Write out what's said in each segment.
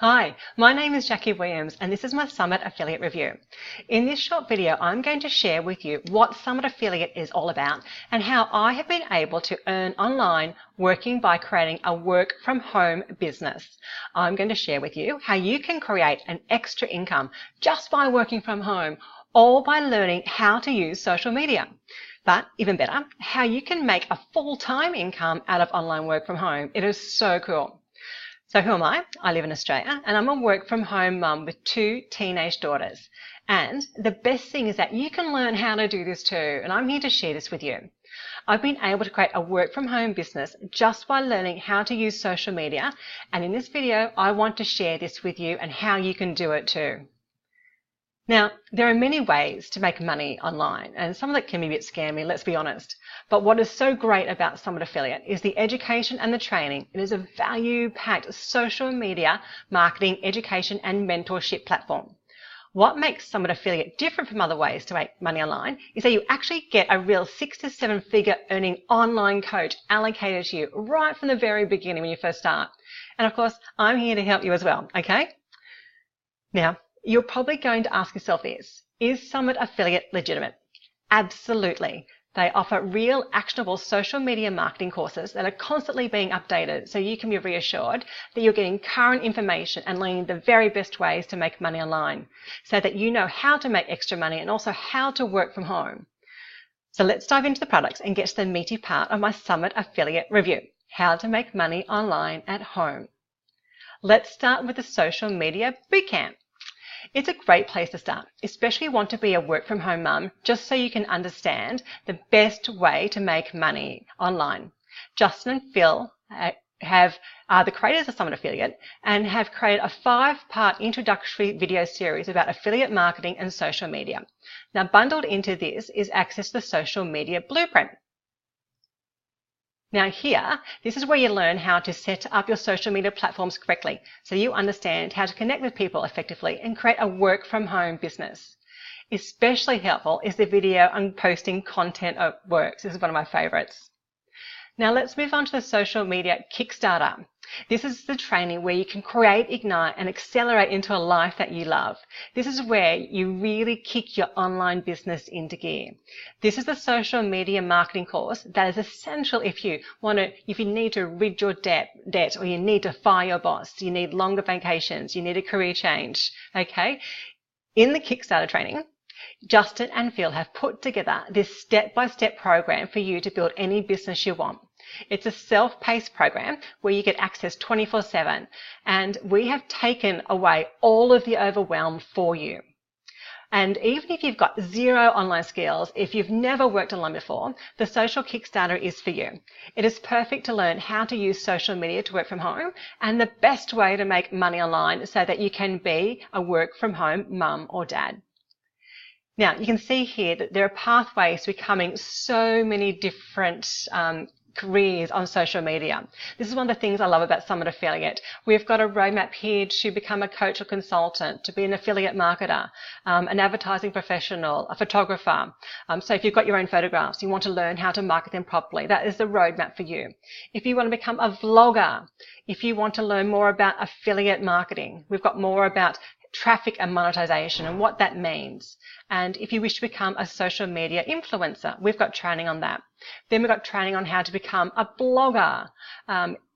Hi, my name is Jackie Williams and this is my Summit Affiliate Review. In this short video, I'm going to share with you what Summit Affiliate is all about and how I have been able to earn online working by creating a work from home business. I'm going to share with you how you can create an extra income just by working from home, all by learning how to use social media. But even better, how you can make a full-time income out of online work from home. It is so cool. So who am I? I live in Australia and I'm a work from home mum with 2 teenage daughters. And the best thing is that you can learn how to do this too, and I'm here to share this with you. I've been able to create a work from home business just by learning how to use social media, and in this video I want to share this with you and how you can do it too. Now, there are many ways to make money online, and some of it can be a bit scammy, let's be honest. But what is so great about Summit Affiliate is the education and the training. It is a value-packed social media marketing, education and mentorship platform. What makes Summit Affiliate different from other ways to make money online is that you actually get a real 6 to 7 figure earning online coach allocated to you right from the very beginning when you first start. And of course, I'm here to help you as well, okay? Now, you're probably going to ask yourself this: is Summit Affiliate legitimate? Absolutely. They offer real actionable social media marketing courses that are constantly being updated, so you can be reassured that you're getting current information and learning the very best ways to make money online, so that you know how to make extra money and also how to work from home. So let's dive into the products and get to the meaty part of my Summit Affiliate review: how to make money online at home. Let's start with the social media bootcamp. It's a great place to start, especially if you want to be a work from home mum, just so you can understand the best way to make money online. Justin and Phil are the creators of Summit Affiliate and have created a 5-part introductory video series about affiliate marketing and social media. Now, bundled into this is access to the social media blueprint. Now here, this is where you learn how to set up your social media platforms correctly, so you understand how to connect with people effectively and create a work from home business. Especially helpful is the video on posting content at work. This is one of my favorites. Now let's move on to the social media Kickstarter. This is the training where you can create, ignite and accelerate into a life that you love. This is where you really kick your online business into gear. This is the social media marketing course that is essential if you need to rid your debt, or you need to fire your boss, you need longer vacations, you need a career change, okay? In the Kickstarter training, Justin and Phil have put together this step-by-step program for you to build any business you want. It's a self-paced program where you get access 24/7, and we have taken away all of the overwhelm for you. And even if you've got zero online skills, if you've never worked online before, the Social Kickstarter is for you. It is perfect to learn how to use social media to work from home and the best way to make money online so that you can be a work from home mum or dad. Now, you can see here that there are pathways to becoming so many different careers on social media. This is one of the things I love about Summit Affiliate. We've got a roadmap here to become a coach or consultant, to be an affiliate marketer, an advertising professional, a photographer. So if you've got your own photographs, you want to learn how to market them properly, that is the roadmap for you. If you want to become a vlogger, if you want to learn more about affiliate marketing, we've got more about traffic and monetization and what that means. And if you wish to become a social media influencer, we've got training on that. Then we've got training on how to become a blogger.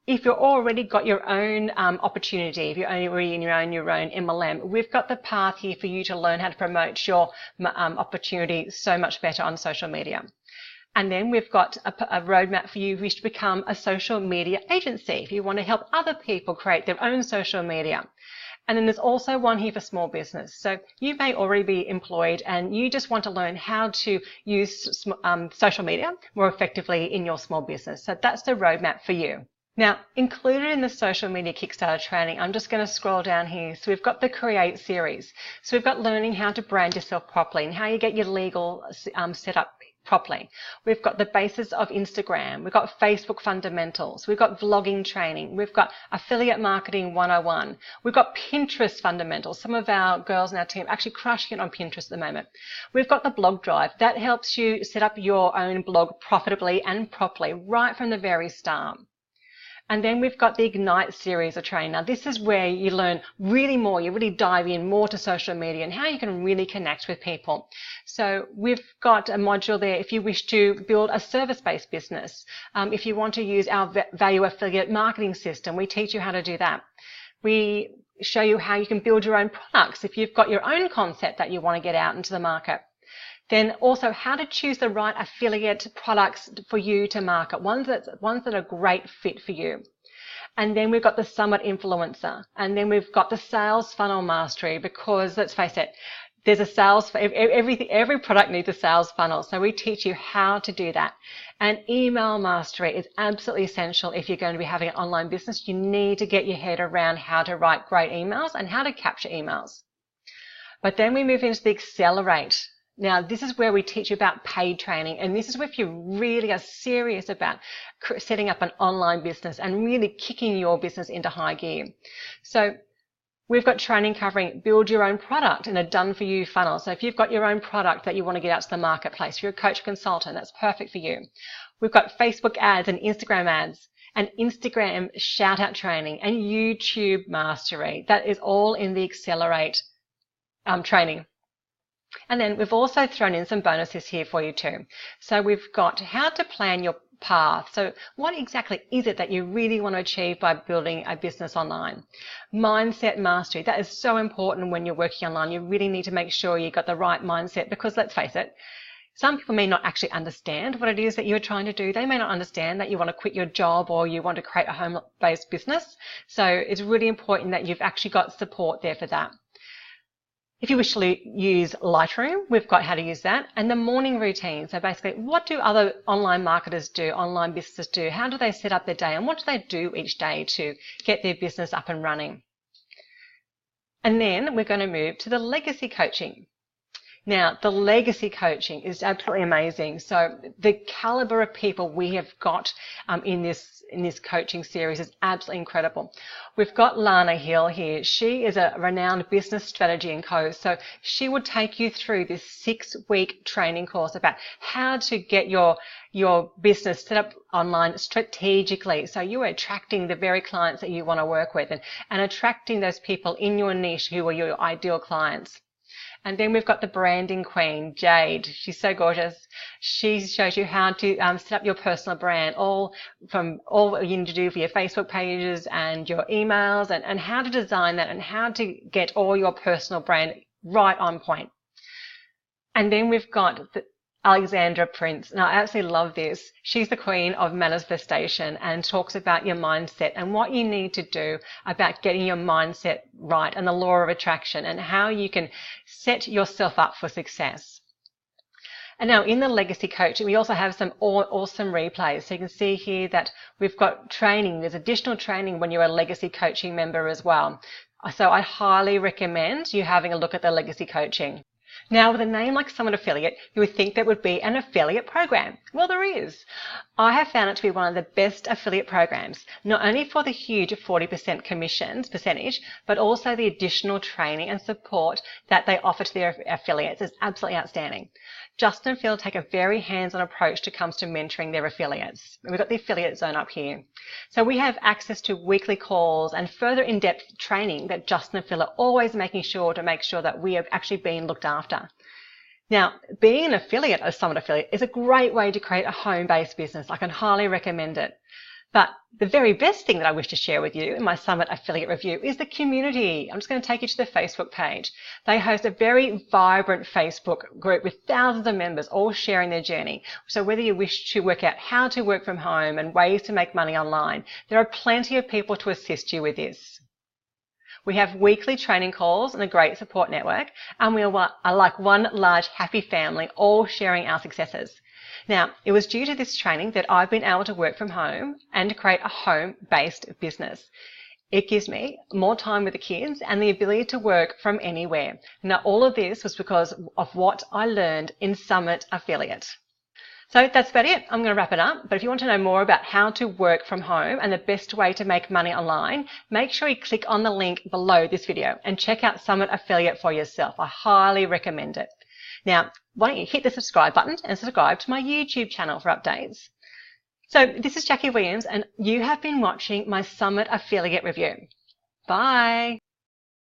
If you've already got your own opportunity, if you're already in your own MLM, we've got the path here for you to learn how to promote your opportunity so much better on social media. And then we've got a roadmap for you who wish to become a social media agency, if you want to help other people create their own social media. And then there's also one here for small business. So you may already be employed and you just want to learn how to use social media more effectively in your small business. So that's the roadmap for you. Now, included in the social media Kickstarter training, I'm just going to scroll down here. So we've got the Create series. So we've got learning how to brand yourself properly and how you get your legal set up properly. We've got the basis of Instagram. We've got Facebook fundamentals. We've got vlogging training. We've got affiliate marketing 101. We've got Pinterest fundamentals. Some of our girls in our team are actually crushing it on Pinterest at the moment. We've got the blog drive. That helps you set up your own blog profitably and properly right from the very start. And then we've got the Ignite series of training. Now, this is where you learn really more. You really dive in more to social media and how you can really connect with people. So we've got a module there if you wish to build a service-based business. If you want to use our value affiliate marketing system, we teach you how to do that. We show you how you can build your own products if you've got your own concept that you want to get out into the market. Then also how to choose the right affiliate products for you to market, ones that are a great fit for you. And then we've got the Summit Influencer. And then we've got the Sales Funnel Mastery, because let's face it, there's a sales, every product needs a sales funnel. So we teach you how to do that. And email mastery is absolutely essential if you're going to be having an online business. You need to get your head around how to write great emails and how to capture emails. But then we move into the Accelerate. Now, this is where we teach you about paid training, and this is where if you really are serious about setting up an online business and really kicking your business into high gear. So we've got training covering build your own product in a done-for-you funnel. So if you've got your own product that you want to get out to the marketplace, if you're a coach or consultant, that's perfect for you. We've got Facebook ads and Instagram ads, and Instagram shout-out training, and YouTube mastery. That is all in the Accelerate training. And then we've also thrown in some bonuses here for you too. So we've got how to plan your path. So what exactly is it that you really want to achieve by building a business online? Mindset mastery. That is so important when you're working online. You really need to make sure you've got the right mindset, because let's face it, some people may not actually understand what it is that you're trying to do. They may not understand that you want to quit your job or you want to create a home-based business. So it's really important that you've actually got support there for that. If you wish to use Lightroom, we've got how to use that. And the morning routine. So basically, what do other online marketers do, online businesses do? How do they set up their day? And what do they do each day to get their business up and running? And then we're going to move to the legacy coaching. Now, the legacy coaching is absolutely amazing. So the caliber of people we have got in this coaching series is absolutely incredible. We've got Lana Hill here. She is a renowned business strategy and coach. So she will take you through this 6-week training course about how to get your business set up online strategically. So you are attracting the very clients that you want to work with and attracting those people in your niche who are your ideal clients. And then we've got the branding queen, Jade. She's so gorgeous. She shows you how to set up your personal brand, all what you need to do for your Facebook pages and your emails, and how to design that and how to get all your personal brand right on point. And then we've got Alexandra Prince. Now, I absolutely love this. She's the queen of manifestation and talks about your mindset and what you need to do about getting your mindset right and the law of attraction and how you can set yourself up for success. And now in the legacy coaching, we also have some awesome replays. So you can see here that we've got training. There's additional training when you're a legacy coaching member as well. So I highly recommend you having a look at the legacy coaching. Now, with a name like Summit Affiliate, you would think there would be an affiliate program. Well, there is. I have found it to be one of the best affiliate programs, not only for the huge 40% commissions percentage, but also the additional training and support that they offer to their affiliates is absolutely outstanding. Justin and Phil take a very hands-on approach to comes to mentoring their affiliates. We've got the affiliate zone up here. So we have access to weekly calls and further in-depth training that Justin and Phil are always making sure that we are actually being looked after. Now, being an affiliate, a Summit affiliate, is a great way to create a home-based business. I can highly recommend it. But the very best thing that I wish to share with you in my Summit affiliate review is the community. I'm just going to take you to the Facebook page. They host a very vibrant Facebook group with thousands of members all sharing their journey. So whether you wish to work out how to work from home and ways to make money online, there are plenty of people to assist you with this. We have weekly training calls and a great support network, and we are like one large happy family, all sharing our successes. Now, it was due to this training that I've been able to work from home and to create a home-based business. It gives me more time with the kids and the ability to work from anywhere. Now, all of this was because of what I learned in Summit Affiliate. So that's about it. I'm going to wrap it up. But if you want to know more about how to work from home and the best way to make money online, make sure you click on the link below this video and check out Summit Affiliate for yourself. I highly recommend it. Now, why don't you hit the subscribe button and subscribe to my YouTube channel for updates. So this is Jacqui Williams, and you have been watching my Summit Affiliate Review. Bye.